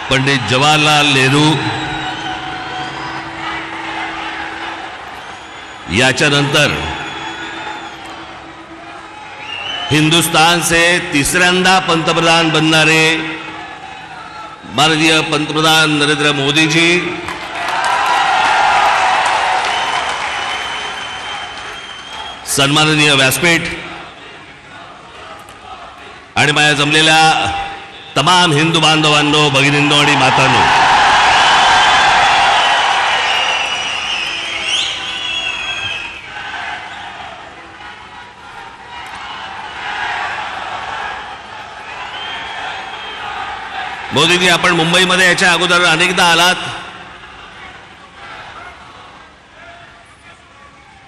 पंडित जवाहरलाल नेहरू, याच्यानंतर हिंदुस्तान से तिसऱ्यांदा पंतप्रधान बनणारे माननीय पंतप्रधान नरेंद्र मोदी जी, सन्माननीय व्यासपीठ आणि माझ्या जमलेल्या तमाम हिंदू बांधवांनो, भगिनींनो आणि मातांनो, मोदीजी, आपण मुंबईमध्ये याच्या अगोदर अनेकदा आलात,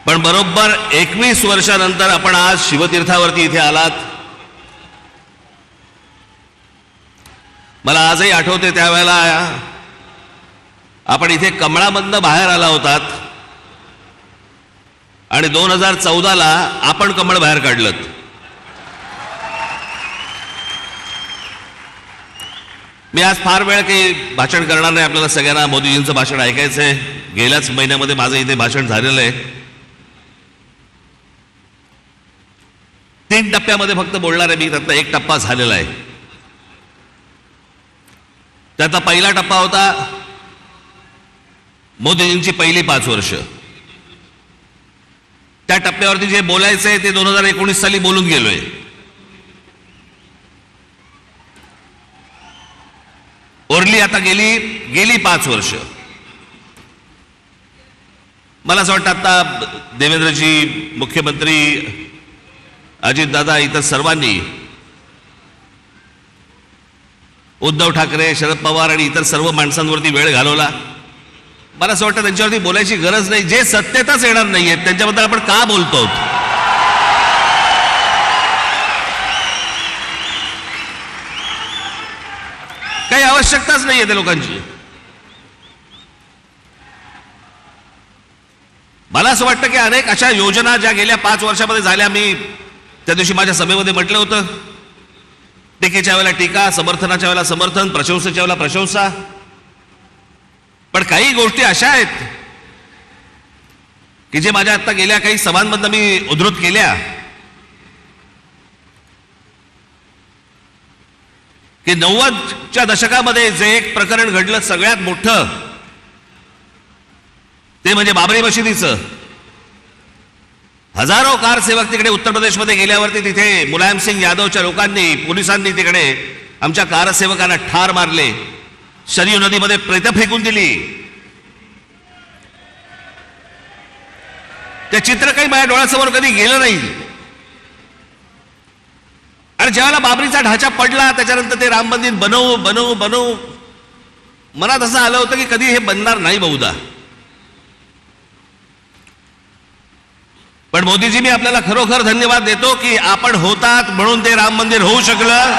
पण बरोबर 21 वर्षानंतर आपण आज शिवतीर्थावरती इथे आलात. मला आजही आठवते त्यावेळेला आपण इथे कमळामधनं बाहेर आला होतात आणि 2014ला आपण कमळ बाहेर काढलं. मी आज फार वेळ काही भाषण करणार नाही. आपल्याला सगळ्यांना मोदीजींचं भाषण ऐकायचं आहे. गेल्याच महिन्यामध्ये माझं इथे भाषण झालेलं आहे. 3 टप्प्यामध्ये फक्त बोलणार आहे मी. त्यातला एक टप्पा झालेला आहे. त्यातला पहिला टप्पा होता मोदीजींची पहिली 5 वर्ष. त्या टप्प्यावरती जे बोलायचं आहे ते 2019 साली बोलून गेलोय. ओरली आता गेली 5 वर्ष. मला असं वाटतं आता देवेंद्रजी, मुख्यमंत्री अजितदादा, इतर सर्वांनी, उद्धव ठाकरे, शरद पवार आणि इतर सर्व माणसांवरती वेळ घालवला. मला असं वाटतं त्यांच्यावरती बोलायची गरज नाही. जे सत्तेतच येणार नाहीये त्यांच्याबद्दल आपण का बोलतो? काही आवश्यकताच नाहीये त्या लोकांची. मला असं वाटतं की अनेक अशा योजना ज्या गेल्या 5 वर्षामध्ये झाल्या, मी त्या दिवशी माझ्या सभेमध्ये म्हटलं होतं, टीकेच्या वेळेला टीका, समर्थनाच्या वेळेला समर्थन, प्रशंसेच्या वेळेला प्रशंसा. पण काही गोष्टी अशा आहेत की जे माझ्या आता गेल्या काही सभांमधनं मी उद्धृत केल्या की 90च्या दशकामध्ये जे एक प्रकरण घडलं सगळ्यात मोठं, ते म्हणजे बाबरी मशिदीचं. हजारो कारसेवक तिकडे उत्तर प्रदेशमध्ये गेल्यावरती तिथे मुलायम सिंग यादवच्या लोकांनी, पोलिसांनी तिकडे आमच्या कारसेवकांना ठार मारले, शरयू नदीमध्ये प्रेत फेकून दिली. ते चित्र काही माझ्या डोळ्यासमोर कधी गेलं नाही. आणि ज्यावेळेला बाबरीचा ढाचा पडला त्याच्यानंतर ते राम मंदिर बनवू मनात असं आलं होतं की कधी हे बनणार नाही बहुधा. पण मोदीजी, मी आपल्याला खरोखर धन्यवाद देतो की आपण होतात म्हणून ते राम मंदिर होऊ शकलं.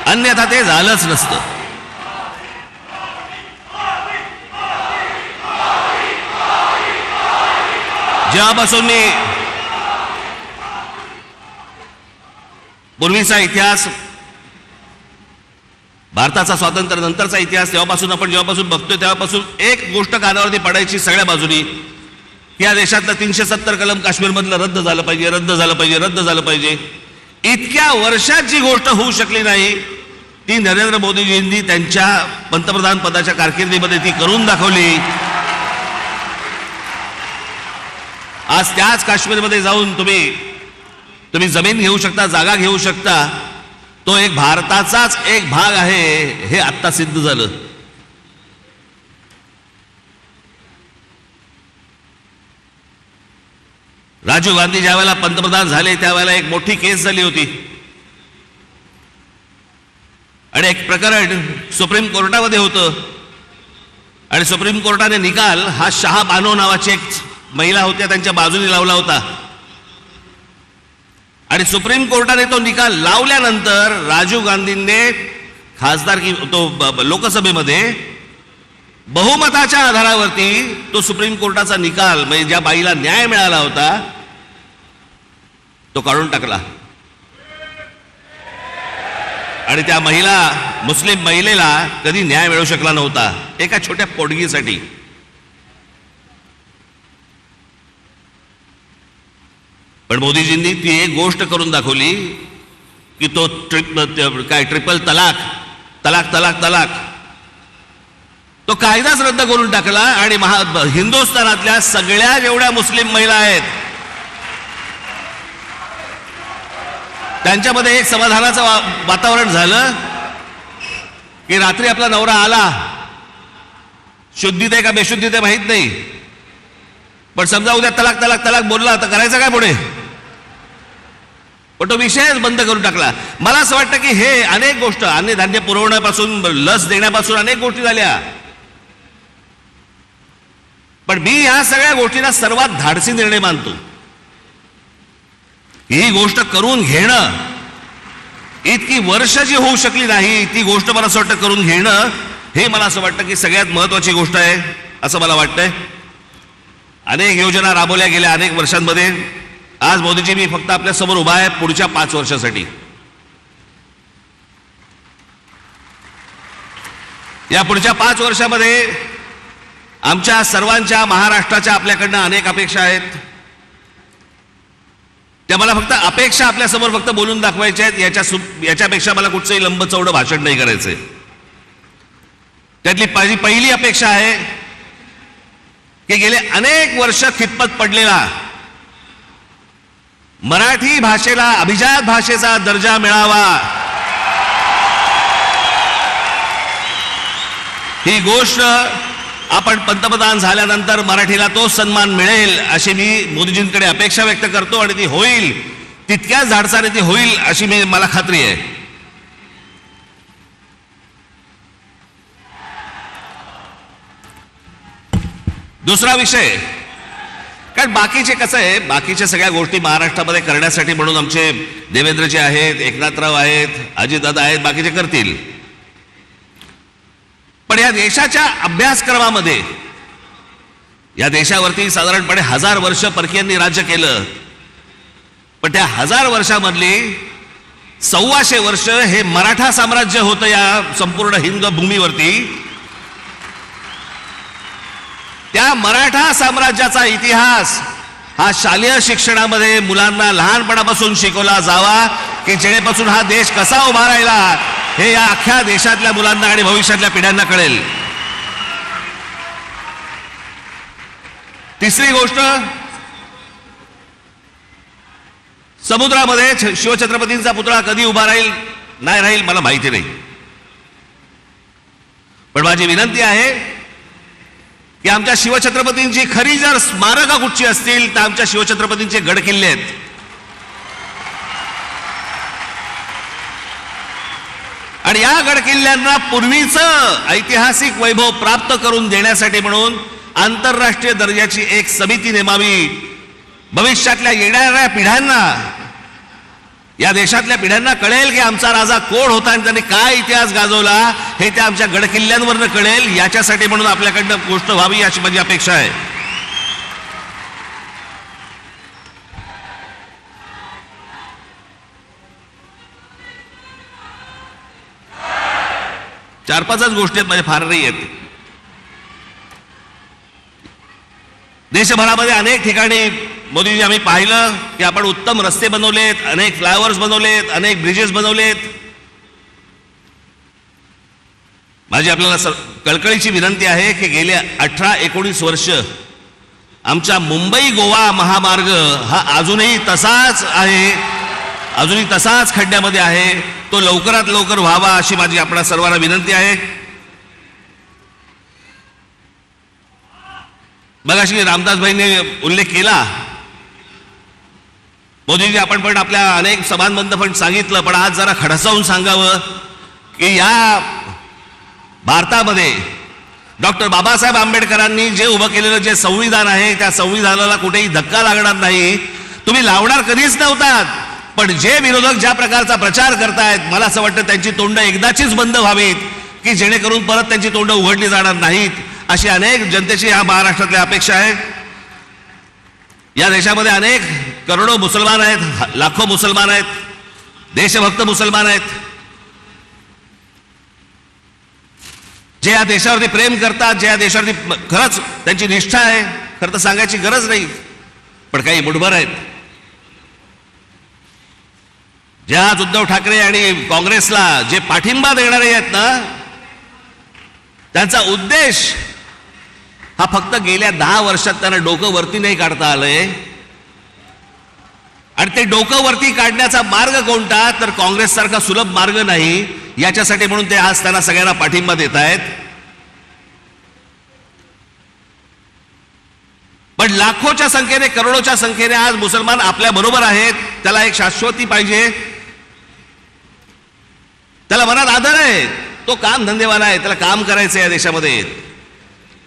अन्यथा ते झालंच नसतं. जेव्हापासून मी पूर्वीचा इतिहास, भारताचा स्वातंत्र्य नंतरचा इतिहास जेव्हापासून बघतोय तेव्हापासून एक गोष्ट कानावरती पडायची सगळ्या बाजूनी, की या देशातलं 370 कलम काश्मीरमधलं रद्द झालं पाहिजे. इतक्या वर्षात जी गोष्ट होऊ शकली नाही ती नरेंद्र मोदीजींनी त्यांच्या पंतप्रधान पदाच्या कारकिर्दीमध्ये ती करून दाखवली. आज त्याच काश्मीरमध्ये जाऊन तुम्ही जमीन घेऊ शकता, जागा घेऊ शकता. तो एक भारताचाच एक भाग आहे हे आत्ता सिद्ध झालं. राजीव गांधी ज्यावेळेला पंतप्रधान झाले त्यावेळेला एक मोठी केस झाली होती आणि एक प्रकरण सुप्रीम कोर्टामध्ये होतं आणि सुप्रीम कोर्टाने निकाल हा शाह बानो नावाची एक महिला होत्या त्यांच्या बाजूने लावला होता. आणि सुप्रीम कोर्टाने तो निकाल लावल्यानंतर राजीव गांधींनी लोकसभेमध्ये बहुमताच्या आधारावरती तो सुप्रीम कोर्टाचा निकाल म्हणजे ज्या बाईला न्याय मिळाला होता तो काढून टाकला आणि त्या मुस्लिम महिलेला कधी न्याय मिळू शकला नव्हता एका छोट्या पोटगीसाठी. पण मोदीजींनी ती एक गोष्ट करून दाखवली की तो ट्रिपल तलाक तलाक तलाक तलाक तो कायदाच रद्द करून टाकला आणि हिंदुस्थानातल्या सगळ्या जेवढ्या मुस्लिम महिला आहेत त्यांच्यामध्ये एक समाधानाचं वातावरण झालं की रात्री आपला नवरा आला, शुद्धीत आहे का बेशुद्धीत आहे माहित नाही, पण समजा उद्या तलाक तलाक तलाक बोलला तर करायचं काय पुढे. पण तो विषयच बंद करून टाकला. मला असं वाटतं की हे अनेक गोष्ट अन्नधान्य पुरवण्यापासून लस देण्यापासून अनेक गोष्टी झाल्या, पण मी या सगळ्या गोष्टींना सर्वात धाडसी निर्णय मानतो. ही गोष्ट करून घेणं, इतकी वर्ष जी होऊ शकली नाही ती गोष्ट मला असं वाटतं करून घेणं हे मला असं वाटतं की सगळ्यात महत्वाची गोष्ट आहे असं मला वाटतंय. अनेक योजना राबवल्या गेल्या अनेक वर्षांमध्ये. आज मोदीजी मी फक्त आपल्या समोर उभा आहे पुढच्या 5 वर्षासाठी. या पुढच्या 5 वर्षामध्ये आमच्या सर्वांच्या महाराष्ट्राच्या आपल्याकडनं अनेक अपेक्षा आहेत. त्या मला फक्त अपेक्षा आपल्यासमोर फक्त बोलून दाखवायच्या आहेत. याच्यापेक्षा मला कुठचंही लंबचौडं भाषण नाही करायचंय. त्यातली माझी पहिली अपेक्षा आहे की गेले अनेक वर्ष खितपत पडलेला मराठी भाषेला अभिजात भाषेचा दर्जा मिळावा, ही गोष्ट आपण पंतप्रधान झाल्यानंतर मराठीला तो सन्मान मिळेल अशी मी मोदीजींकडे अपेक्षा व्यक्त करतो आणि ती होईल, तितक्याच धाडसाने ती होईल अशी मला खात्री आहे. दुसरा विषय, कारण बाकीचे कसं आहे, बाकीच्या सगळ्या गोष्टी महाराष्ट्रामध्ये करण्यासाठी म्हणून आमचे देवेंद्रजी आहेत, एकनाथराव आहेत, अजितदादा आहेत, बाकीचे करतील. पण या देशाच्या अभ्यासक्रमामध्ये या देशावरती साधारणपणे 1000 वर्ष परकीयांनी राज्य केलं, पण त्या 1000 वर्षामधली 125 वर्ष हे मराठा साम्राज्य होतं या संपूर्ण हिंद भूमीवरती. त्या मराठा साम्राज्याचा इतिहास हा शालेय शिक्षणामध्ये मुलांना लहानपणापासून शिकवला जावा की जेणेपासून हा देश कसा उभा राहिला हे या अख्ख्या देशातल्या मुलांना आणि भविष्यातल्या पिढ्यांना कळेल. तिसरी गोष्ट, समुद्रामध्ये शिवछत्रपतींचा पुतळा कधी उभा राहील नाही राहील मला माहिती नाही, पण माझी विनंती आहे की आमच्या शिवछत्रपतींची खरी जर स्मारकं कुठची असतील तर आमच्या शिवछत्रपतींचे गड किल्ले आहेत. आणि या गड किल्ल्यांना पूर्वीचं ऐतिहासिक वैभव प्राप्त करून देण्यासाठी म्हणून आंतरराष्ट्रीय दर्जाची एक समिती नेमावी. भविष्यातल्या येणाऱ्या पिढ्यांना, या देशातल्या पिढ्यांना कळेल की आमचा राजा कोण होता आणि त्यांनी काय इतिहास गाजवला हे त्या आमच्या गडकिल्ल्यांवरनं कळेल. याच्यासाठी म्हणून आपल्याकडनं गोष्ट व्हावी अशी माझी अपेक्षा आहे. चार पाचच गोष्टी आहेत, माझ्या फार नाही आहेत. देशभरामध्ये अनेक ठिकाणी मोदीजी आम्ही पाहिलं की आपण उत्तम रस्ते बनवलेत, अनेक फ्लायओव्हर्स बनवलेत, अनेक ब्रिजेस बनवलेत. माझी आपल्याला कळकळीची विनंती आहे की गेल्या 18-19 वर्ष आमचा मुंबई गोवा महामार्ग हा अजूनही तसाच आहे, अजूनही तसाच खड्ड्यामध्ये आहे. तो लवकरात लवकर व्हावा अशी माझी आपल्या सर्वांना विनंती आहे. मगाशी रामदासभाईंनी उल्लेख केला, मोदीजी आपण पण आपल्या अनेक सभांबद्दल पण सांगितलं, पण आज जरा खडसावून सांगावं की या भारतामध्ये डॉक्टर बाबासाहेब आंबेडकरांनी जे उभं केलेलं जे संविधान आहे त्या संविधानाला कुठेही धक्का लागणार नाही. तुम्ही लावणार कधीच नव्हतात, पण जे विरोधक ज्या प्रकारचा प्रचार करतायत मला असं वाटतं त्यांची तोंड एकदाचीच बंद व्हावीत की जेणेकरून परत त्यांची तोंड उघडली जाणार नाहीत. अशी अनेक जनतेची या महाराष्ट्रातली अपेक्षा आहे. या देशामध्ये अनेक करोडो मुसलमान आहेत, लाखो मुसलमान आहेत, देशभक्त मुसलमान आहेत, जे या देशावरती प्रेम करतात, जे या देशावरती खरंच त्यांची निष्ठा आहे. खरं तर सांगायची गरज नाही, पण काही मुठभर आहेत जे आज उद्धव ठाकरे आणि काँग्रेसला जे पाठिंबा देणारे आहेत ना, त्यांचा उद्देश हा फक्त गेल्या 10 वर्षात त्यांना डोकं वरती नाही काढता आलंय. आणि ते डोकं वरती काढण्याचा मार्ग कोणता, तर काँग्रेस सारखा सुलभ मार्ग नाही. याच्यासाठी म्हणून ते आज त्यांना सगळ्यांना पाठिंबा देत आहेत. पण लाखोच्या संख्येने, करोडोच्या संख्येने आज मुसलमान आपल्या बरोबर आहेत. त्याला एक शाश्वती पाहिजे, त्याला मनात आदर आहे, तो काम धंदेवाला आहे, त्याला काम करायचं या देशामध्ये,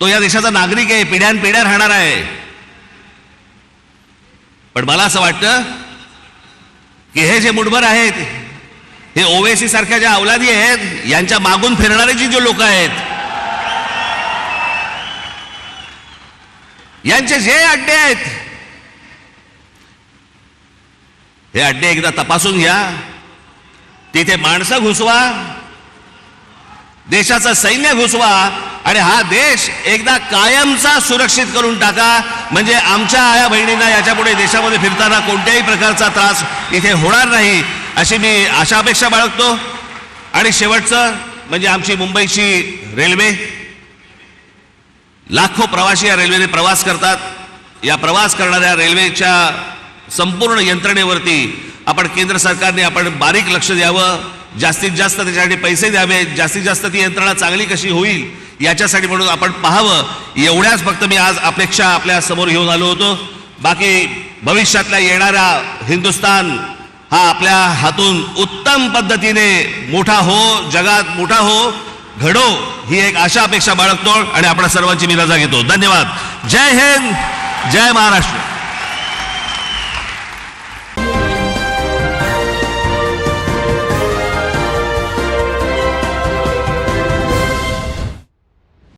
तो या देशाचा नागरिक आहे, पिढ्यानपिढ्या राहणार आहे. पण मला असं वाटतं की हे जे मुठभर आहेत, हे ओवेसी सारख्या ज्या अवलादी आहेत, यांच्या मागून फिरणारे जी लोक आहेत, यांचे जे अड्डे आहेत, हे अड्डे एकदा तपासून घ्या. तिथे माणसं घुसवा, देशाचं सैन्य घुसवा आणि हा देश एकदा कायमचा सुरक्षित करून टाका. म्हणजे आमच्या आया बहिणींना याच्यापुढे देशामध्ये फिरताना कोणत्याही प्रकारचा त्रास इथे होणार नाही, अशी मी आशा अपेक्षा बाळगतो. आणि शेवटचं म्हणजे आमची मुंबईची रेल्वे, लाखो प्रवासी या रेल्वेने प्रवास करतात. या प्रवास करणाऱ्या रेल्वेच्या संपूर्ण यंत्रणेवरती आपण केंद्र सरकारने आपण बारीक लक्ष द्यावं, जास्तीत जास्त त्याच्यासाठी पैसे द्यावे, जास्तीत जास्त ती यंत्रणा चांगली कशी होईल याच्यासाठी म्हणून आपण पाहावं. एवढ्याच फक्त मी आज अपेक्षा आपल्या समोर घेऊन आलो होतो. बाकी भविष्यातला येणारा हिंदुस्थान हा आपल्या हातून उत्तम पद्धतीने मोठा हो, जगात मोठा हो, घडो, ही एक आशा अपेक्षा बाळगतो आणि आपल्या सर्वांची मी रजा घेतो. धन्यवाद. जय हिंद, जय महाराष्ट्र.